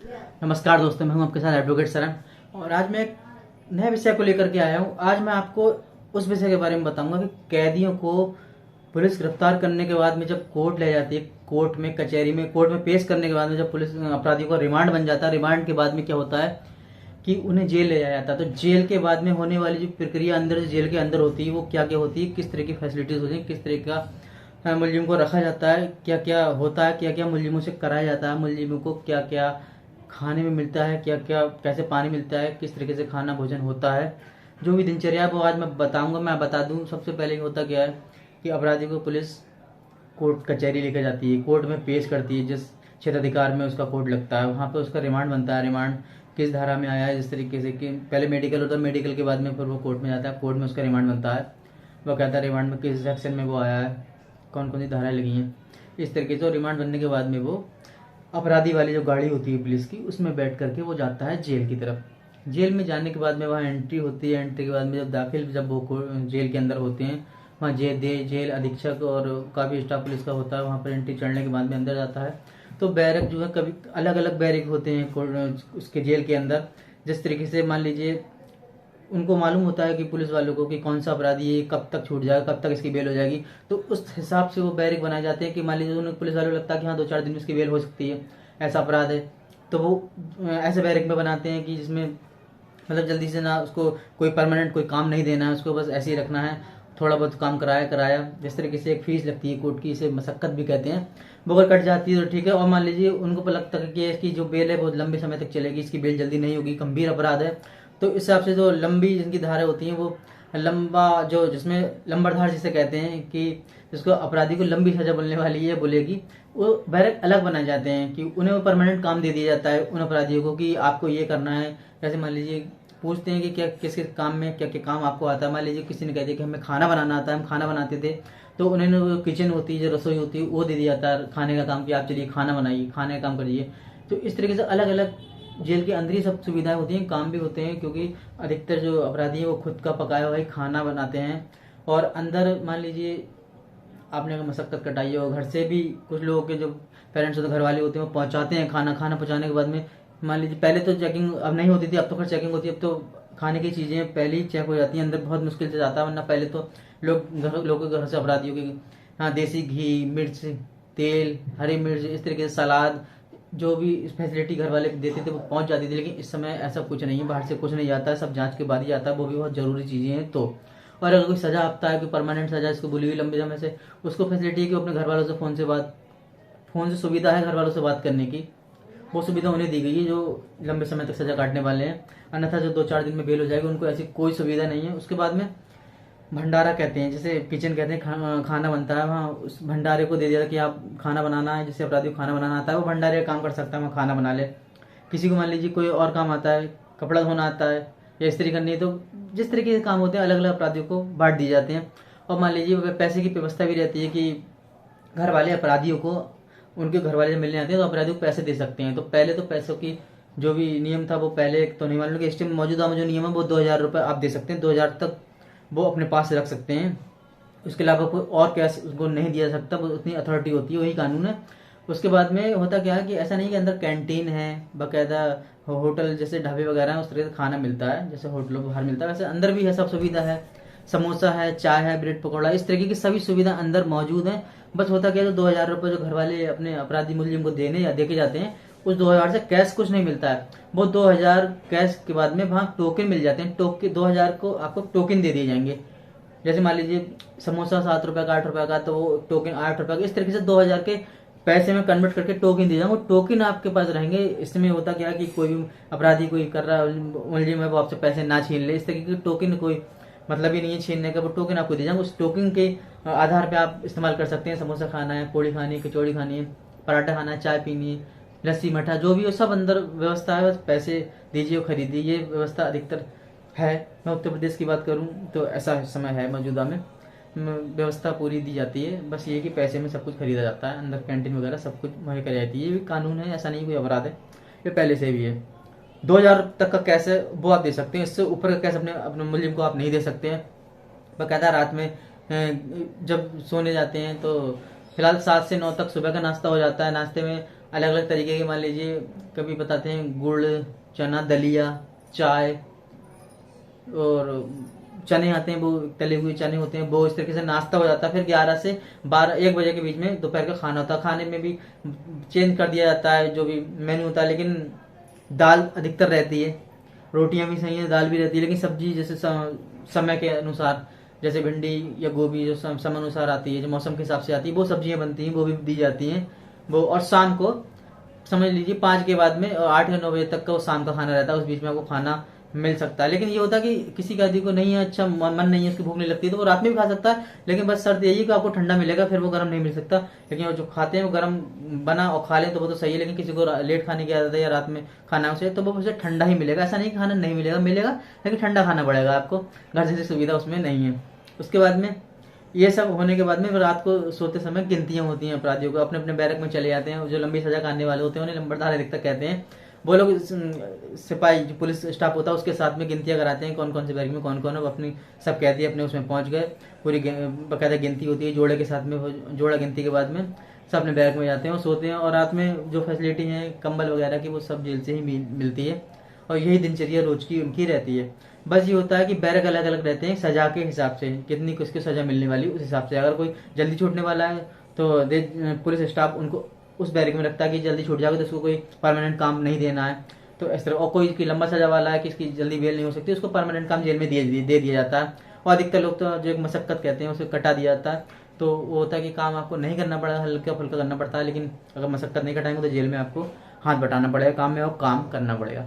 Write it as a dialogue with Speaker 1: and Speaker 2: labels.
Speaker 1: नमस्कार दोस्तों, मैं हूं आपके साथ एडवोकेट सरन। और आज मैं एक नए विषय को लेकर के आया हूं। आज मैं आपको उस विषय के बारे में बताऊंगा कि कैदियों को पुलिस गिरफ्तार करने के बाद में जब कोर्ट ले जाती है, कोर्ट में, कचहरी में, कोर्ट में पेश करने के बाद में जब पुलिस अपराधियों का रिमांड बन जाता है, रिमांड के बाद में क्या होता है कि उन्हें जेल ले जाया जाता है। तो जेल के बाद में होने वाली जो प्रक्रिया अंदर जेल के अंदर होती है वो क्या क्या होती है, किस तरह की फैसिलिटीज होती है, किस तरह का मुलजिम को रखा जाता है, क्या क्या होता है, क्या क्या मुलजिमों से कराया जाता है, मुलजिमों को क्या क्या खाने में मिलता है, क्या क्या कैसे पानी मिलता है, किस तरीके से खाना भोजन होता है, जो भी दिनचर्या है वो आज मैं बताऊंगा। मैं बता दूं सबसे पहले होता क्या है कि अपराधी को पुलिस कोर्ट कचहरी लेकर जाती है, कोर्ट में पेश करती है। जिस क्षेत्राधिकार में उसका कोर्ट लगता है वहाँ पे उसका रिमांड बनता है। रिमांड किस धारा में आया है, जिस तरीके से कि पहले मेडिकल होता है, मेडिकल के बाद में फिर वो कोर्ट में जाता है, कोर्ट में उसका रिमांड बनता है। वो कहता है रिमांड में किस सेक्शन में वो आया है, कौन कौन सी धाराएं लगी हैं, इस तरीके से। रिमांड बनने के बाद में वो अपराधी वाली जो गाड़ी होती है पुलिस की, उसमें बैठ करके वो जाता है जेल की तरफ। जेल में जाने के बाद में वहाँ एंट्री होती है। एंट्री के बाद में जब वो जेल के अंदर होते हैं, वहाँ जेल अधीक्षक और काफ़ी स्टाफ पुलिस का होता है। वहाँ पर एंट्री चढ़ने के बाद में अंदर जाता है तो बैरक जो है, कभी अलग अलग बैरक होते हैं उसके जेल के अंदर। जिस तरीके से मान लीजिए उनको मालूम होता है कि पुलिस वालों को कि कौन सा अपराधी है, कब तक छूट जाएगा, कब तक इसकी बेल हो जाएगी, तो उस हिसाब से वो बैरिक बनाए जाते हैं कि मान लीजिए उन्हें पुलिस वालों को लगता है कि हाँ 2-4 दिन में इसकी बेल हो सकती है, ऐसा अपराध है, तो वो ऐसे बैरिक में बनाते हैं कि जिसमें मतलब जल्दी से ना उसको कोई परमानेंट कोई काम नहीं देना है, उसको बस ऐसे ही रखना है, थोड़ा बहुत काम कराया। जिस तरीके से एक फीस लगती है कोर्ट की, इसे मशक्कत भी कहते हैं, वो अगर कट जाती है तो ठीक है। और मान लीजिए उनको पर लगता है कि इसकी जो बेल है बहुत लंबे समय तक चलेगी, इसकी बेल जल्दी नहीं होगी, गंभीर अपराध है, तो इस हिसाब से जो लंबी जिनकी धाराएं होती हैं वो लंबा जो जिसमें लंबरधार जिसे कहते हैं कि जिसको अपराधी को लंबी सजा मिलने वाली है बोलेगी, वो बैरक अलग बनाए जाते हैं कि उन्हें वो परमानेंट काम दे दिया जाता है उन अपराधियों को कि आपको ये करना है। जैसे मान लीजिए पूछते हैं कि क्या किस किस काम में क्या क्या काम आपको आता है। मान लीजिए किसी ने कह दिया कि हमें खाना बनाना आता है, हम खाना बनाते थे, तो उन्होंने वो किचन होती है, जो रसोई होती है, वो दे दिया जाता है खाने का काम कि आप चलिए खाना बनाइए, खाने का काम करिए। तो इस तरीके से अलग अलग जेल के अंदर ही सब सुविधाएं होती हैं, काम भी होते हैं, क्योंकि अधिकतर जो अपराधी हैं वो खुद का पकाया हुआ ही खाना बनाते हैं। और अंदर मान लीजिए आपने अगर मशक्कत कटाई हो, घर से भी कुछ लोगों के जो पेरेंट्स होते हैं, घर वाले होते हैं, वो पहुंचाते हैं खाना पहुंचाने के बाद में मान लीजिए पहले तो चेकिंग अब नहीं होती थी, अब तो खैर चेकिंग होती है। अब तो खाने की चीज़ें पहले ही चेक हो जाती हैं, अंदर बहुत मुश्किल से जाता है, वरना पहले तो लोगों के घर से अपराधियों के हाँ देसी घी, मिर्च, तेल, हरी मिर्च, इस तरीके से सलाद, जो भी फैसिलिटी घर वाले देते थे वो पहुंच जाती थी। लेकिन इस समय ऐसा कुछ नहीं है, बाहर से कुछ नहीं जाता है, सब जांच के बाद ही आता है, वो भी बहुत जरूरी चीज़ें हैं। तो और अगर कोई सजा आपता है, कोई परमानेंट सजा इसको बुली हुई लंबे समय से, उसको फैसिलिटी है कि अपने घर वालों से फ़ोन से सुविधा है घर वालों से बात करने की, वो सुविधा उन्हें दी गई है जो लंबे समय तक सजा काटने वाले हैं। अन्यथा जो 2-4 दिन में बेल हो जाएगी, उनको ऐसी कोई सुविधा नहीं है। उसके बाद में भंडारा कहते हैं, जैसे किचन कहते हैं, खाना बनता है, वहाँ उस भंडारे को दे दिया कि आप खाना बनाना है, जिससे अपराधी को खाना बनाना आता है वो भंडारे का काम कर सकता है, वहाँ खाना बना ले। किसी को मान लीजिए कोई और काम आता है, कपड़ा धोना आता है या इस्त्री करनी है, तो जिस तरीके से काम होते हैं अलग अलग अपराधियों को बांट दिए जाते हैं। और मान लीजिए पैसे की व्यवस्था भी रहती है कि घर वाले अपराधियों को, उनके घर वाले जब मिलने आते हैं तो अपराधियों को पैसे दे सकते हैं। तो पहले तो पैसों की जो भी नियम था वो पहले तो नहीं मालूम, कि इस टाइम मौजूदा में जो नियम है वो 2,000 रुपये आप दे सकते हैं, 2,000 तक वो अपने पास रख सकते हैं। उसके अलावा कोई और कैश उसको नहीं दिया जा सकता, वो उतनी अथॉरिटी होती है, वही कानून है। उसके बाद में होता क्या है कि ऐसा नहीं कि अंदर कैंटीन है, बाकायदा होटल जैसे ढाबे वगैरह हैं उस तरह से खाना मिलता है, जैसे होटलों में बाहर मिलता है, वैसे अंदर भी है, सब सुविधा है, समोसा है, चाय है, ब्रेड पकौड़ा, इस तरीके की सभी सुविधा अंदर मौजूद है। बस होता क्या है, तो 2,000 रुपये जो घर वाले अपने अपराधी मुलजिम को देने या देके जाते हैं, उस 2,000 से कैश कुछ नहीं मिलता है। वो 2,000 कैश के बाद में वहाँ टोकन मिल जाते हैं, 2,000 को आपको टोकन दे दिए जाएंगे। जैसे मान लीजिए समोसा 7 रुपए का, 8 रुपए का, तो वो टोकन 8 रुपए का, इस तरीके से 2,000 के पैसे में कन्वर्ट करके टोकन दिए जाएंगे। वो टोकन आपके पास रहेंगे। इसमें होता क्या है कि कोई भी अपराधी कोई कर रहा है मुलजिम है, वो आपसे पैसे ना छीन ले, इस तरीके के टोकन कोई मतलब ही नहीं है छीनने का। वो टोकन आपको दिए जाएंगे, उस टोकन के आधार पे आप इस्तेमाल कर सकते हैं। समोसा खाना है, पूड़ी खानी है, कचौड़ी खानी है, पराठा खाना है, चाय पीनी है, लस्सी मठा, जो भी हो सब अंदर व्यवस्था है, बस पैसे दीजिए और खरीदिए। ये व्यवस्था अधिकतर है। मैं उत्तर प्रदेश की बात करूं तो ऐसा समय है मौजूदा में, व्यवस्था पूरी दी जाती है। बस ये कि पैसे में सब कुछ खरीदा जाता है, अंदर कैंटीन वगैरह सब कुछ मुहैया कराई जाती है। ये भी कानून है, ऐसा नहीं कोई अपराध है, ये पहले से भी है। 2,000 तक का कैश है वो आप दे सकते हैं, इससे ऊपर का कैश अपने अपने मुलजिम को आप नहीं दे सकते हैं। बाकायदा रात में जब सोने जाते हैं तो फिलहाल 7 से 9 तक सुबह का नाश्ता हो जाता है। नाश्ते में अलग अलग तरीके के, मान लीजिए कभी बताते हैं गुड़, चना, दलिया, चाय, और चने आते हैं, वो तले हुए चने होते हैं, वो इस तरीके से नाश्ता हो जाता है। फिर 11 से 12 1 बजे के बीच में दोपहर का खाना होता है। खाने में भी चेंज कर दिया जाता है जो भी मेन्यू होता है, लेकिन दाल अधिकतर रहती है, रोटियां भी सही है, दाल भी रहती है, लेकिन सब्जी जैसे समय के अनुसार, जैसे भिंडी या गोभी जो समय अनुसार आती है, जो मौसम के हिसाब से आती है, वो सब्जियां बनती हैं, वो भी दी जाती हैं वो। और शाम को समझ लीजिए 5 के बाद में 8 या 9 बजे तक का वो शाम का खाना रहता है, उस बीच में आपको खाना मिल सकता है। लेकिन ये होता है कि किसी का आदमी को नहीं है, अच्छा मन नहीं है, उसकी भूख नहीं लगती है, तो वो रात में भी खा सकता है, लेकिन बस शर्त यही कि आपको ठंडा मिलेगा, फिर वो गर्म नहीं मिल सकता। लेकिन वो जो खाते हैं वो गर्म बना और खा ले तो वो तो सही है, लेकिन किसी को लेट खाने की आदत है या रात में खाना उसे, तो वो उसे ठंडा ही मिलेगा। ऐसा नहीं कि खाना नहीं मिलेगा, मिलेगा, लेकिन ठंडा खाना पड़ेगा आपको, घर जैसी सुविधा उसमें नहीं है। उसके बाद में ये सब होने के बाद में रात को सोते समय गिनतियां होती हैं, अपराधियों को अपने अपने बैरक में चले जाते हैं। जो लंबी सजा काटने वाले होते हैं उन्हें लंबरदार अधिकतर कहते हैं। वो लोग सिपाही जो पुलिस स्टाफ होता है उसके साथ में गिनतियां कराते हैं, कौन कौन से बैरक में कौन कौन है, वो अपनी सब कहती है अपने उसमें पहुंच गए। पूरी बाकायदा गिनती होती है जोड़े के साथ में, जोड़ा गिनती के बाद में सब अपने बैरक में जाते हैं और सोते हैं। और रात में जो फैसिलिटी है कंबल वगैरह की वो सब जेल से ही मिलती है, और यही दिनचर्या रोज की उनकी रहती है। बस ये होता है कि बैरक अलग अलग रहते हैं सजा के हिसाब से, कितनी किसको सजा मिलने वाली उस हिसाब से। अगर कोई जल्दी छूटने वाला है तो पुलिस स्टाफ उनको उस बैरक में रखता है कि जल्दी छूट जाएगा तो उसको कोई परमानेंट काम नहीं देना है, तो इस तरह। और कोई की लंबा सजा वाला है कि इसकी जल्दी बेल नहीं हो सकती, उसको परमानेंट काम जेल में दे दिया जाता है। और अधिकतर लोग तो जो एक मशक्कत कहते हैं उसे कटा दिया जाता है। तो वो होता है कि काम आपको नहीं करना पड़ा, हल्का फुल्का करना पड़ता है, लेकिन अगर मशक्कत नहीं कटाएंगे तो जेल में आपको हाथ बटाना पड़ेगा काम में और काम करना पड़ेगा।